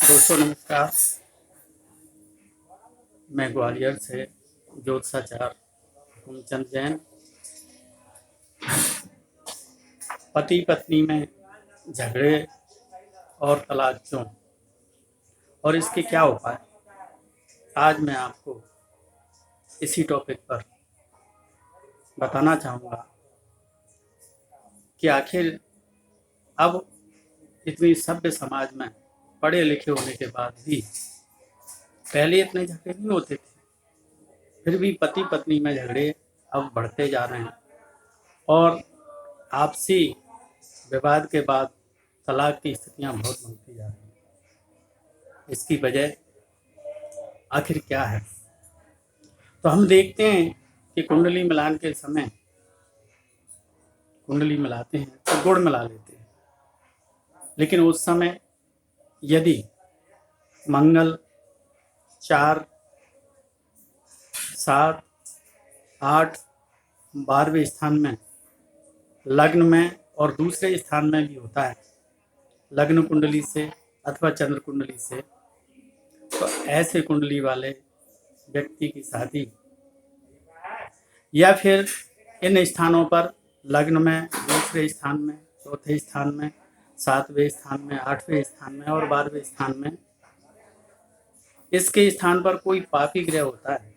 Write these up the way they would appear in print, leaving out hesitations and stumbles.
दोस्तों नमस्कार। मैं ग्वालियर से ज्योतिषाचार्य हुकुमचंद जैन। पति पत्नी में झगड़े और तलाक क्यों और इसके क्या उपाय, आज मैं आपको इसी टॉपिक पर बताना चाहूँगा कि आखिर अब इतनी सभ्य समाज में पढ़े लिखे होने के बाद भी पहले इतने झगड़े नहीं होते थे, फिर भी पति पत्नी में झगड़े अब बढ़ते जा रहे हैं और आपसी विवाद के बाद तलाक की स्थितियां बहुत बनती जा रही हैं। इसकी वजह आखिर क्या है? तो हम देखते हैं कि कुंडली मिलान के समय कुंडली मिलाते हैं तो गुड़ मिला लेते हैं, लेकिन उस समय यदि मंगल 4, 7, 8, 12वें स्थान में, लग्न में और दूसरे स्थान में भी होता है, लग्न कुंडली से अथवा चंद्र कुंडली से, तो ऐसे कुंडली वाले व्यक्ति की शादी या फिर इन स्थानों पर लग्न में, दूसरे स्थान में, चौथे स्थान में, 7वें स्थान में, 8वें स्थान में और 12वें स्थान में इसके स्थान पर कोई पापी ग्रह होता है,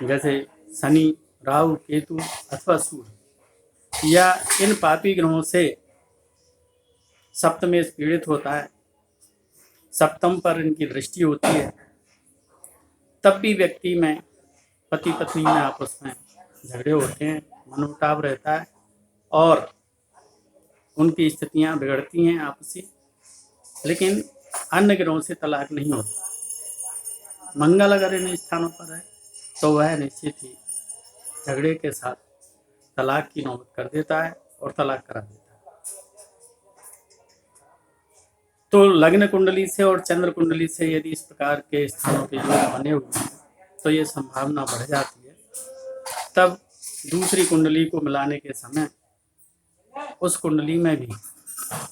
जैसे शनि, राहु, केतु अथवा सूर्य, या इन पापी ग्रहों से सप्तमेश पीड़ित होता है, सप्तम पर इनकी दृष्टि होती है, तब भी व्यक्ति में, पति पत्नी में आपस में झगड़े होते हैं, मनमुटाव रहता है और उनकी स्थितियां बिगड़ती हैं आपसी। लेकिन अन्य ग्रहों से तलाक नहीं होता। मंगल अगर इन स्थानों पर है तो वह निश्चित ही झगड़े के साथ तलाक की नौबत कर देता है और तलाक करा देता है। तो लग्न कुंडली से और चंद्र कुंडली से यदि इस प्रकार के स्थानों के योग बने हुए हैं तो ये संभावना बढ़ जाती है। तब दूसरी कुंडली को मिलाने के समय उस कुंडली में भी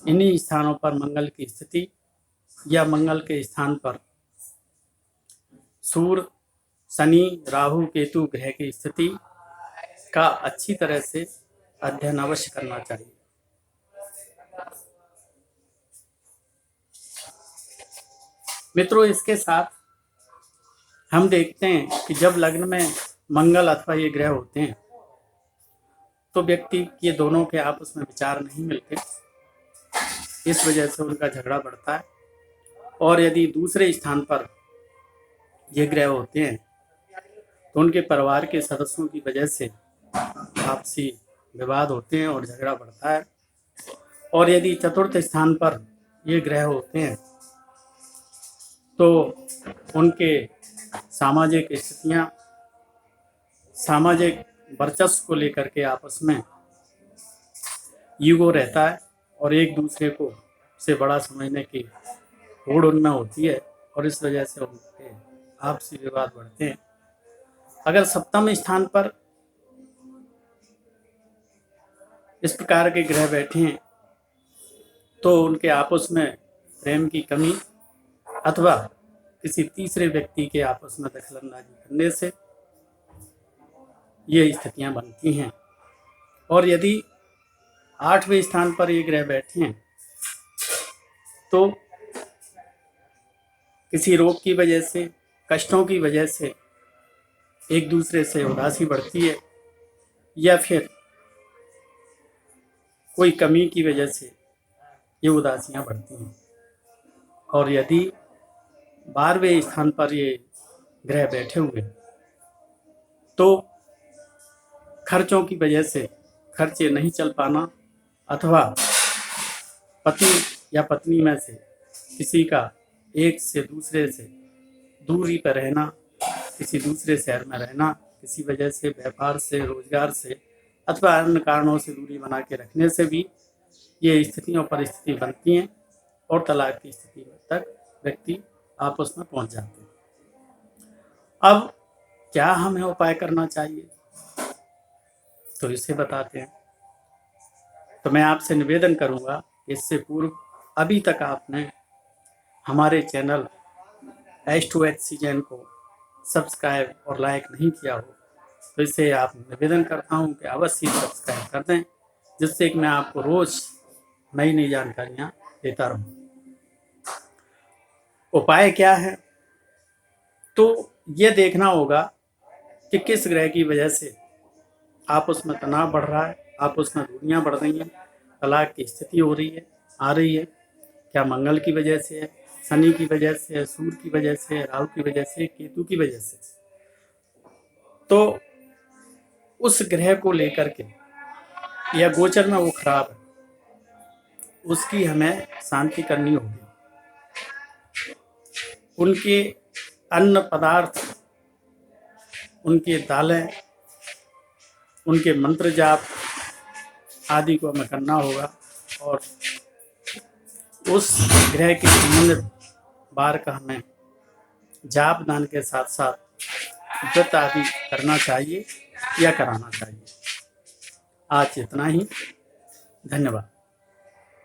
इन्हीं स्थानों पर मंगल की स्थिति या मंगल के स्थान पर सूर्य, शनि, राहु, केतु ग्रह की स्थिति का अच्छी तरह से अध्ययन अवश्य करना चाहिए। मित्रों, इसके साथ हम देखते हैं कि जब लग्न में मंगल अथवा ये ग्रह होते हैं तो व्यक्ति के दोनों के आपस में विचार नहीं मिलते, इस वजह से उनका झगड़ा बढ़ता है। और यदि दूसरे स्थान पर ये ग्रह होते हैं तो उनके परिवार के सदस्यों की वजह से आपसी विवाद होते हैं और झगड़ा बढ़ता है। और यदि चतुर्थ स्थान पर ये ग्रह होते हैं तो उनके सामाजिक स्थितियां, सामाजिक वर्चस्व को लेकर के आपस में ईगो रहता है और एक दूसरे को से बड़ा समझने की होड़ उनमें होती है और इस वजह से उनके आपसी विवाद बढ़ते हैं। अगर सप्तम स्थान पर इस प्रकार के ग्रह बैठे हैं तो उनके आपस में प्रेम की कमी अथवा किसी तीसरे व्यक्ति के आपस में दखलंदाजी करने से ये स्थितियां बनती हैं। और यदि 8वें स्थान पर ये ग्रह बैठे हैं तो किसी रोग की वजह से, कष्टों की वजह से एक दूसरे से उदासी बढ़ती है या फिर कोई कमी की वजह से ये उदासियां बढ़ती हैं। और यदि 12वें स्थान पर ये ग्रह बैठे हुए तो खर्चों की वजह से खर्चे नहीं चल पाना अथवा पति या पत्नी में से किसी का एक से दूसरे से दूरी पर रहना, किसी दूसरे शहर में रहना, किसी वजह से, व्यापार से, रोजगार से अथवा अन्य कारणों से दूरी बना के रखने से भी ये स्थितियों परिस्थिति बनती हैं और तलाक की स्थिति तक व्यक्ति आपस में पहुंच जाते हैं। अब क्या हमें उपाय करना चाहिए तो इसे बताते हैं। तो मैं आपसे निवेदन करूंगा, इससे पूर्व अभी तक आपने हमारे चैनल H2H सीजन को सब्सक्राइब और लाइक नहीं किया हो तो इसे आप निवेदन करता हूँ कि अवश्य सब्सक्राइब कर दें, जिससे कि मैं आपको रोज़ नई नई जानकारियाँ देता रहूँ। उपाय क्या है? तो ये देखना होगा कि किस ग्रह की वजह से आप उसमें तनाव बढ़ रहा है, आप उसमें दूरियाँ बढ़ रही हैं, तलाक की स्थिति हो रही है, आ रही है। क्या मंगल की वजह से है, शनि की वजह से है, सूर्य की वजह से है, राहु की वजह से, केतु की वजह से? तो उस ग्रह को लेकर के या गोचर में वो खराब है, उसकी हमें शांति करनी होगी। उनके अन्न पदार्थ, उनके दालें, उनके मंत्र जाप आदि को हमें करना होगा और उस ग्रह के संबंधित बार का हमें जाप दान के साथ साथ व्रत आदि करना चाहिए या कराना चाहिए। आज इतना ही। धन्यवाद।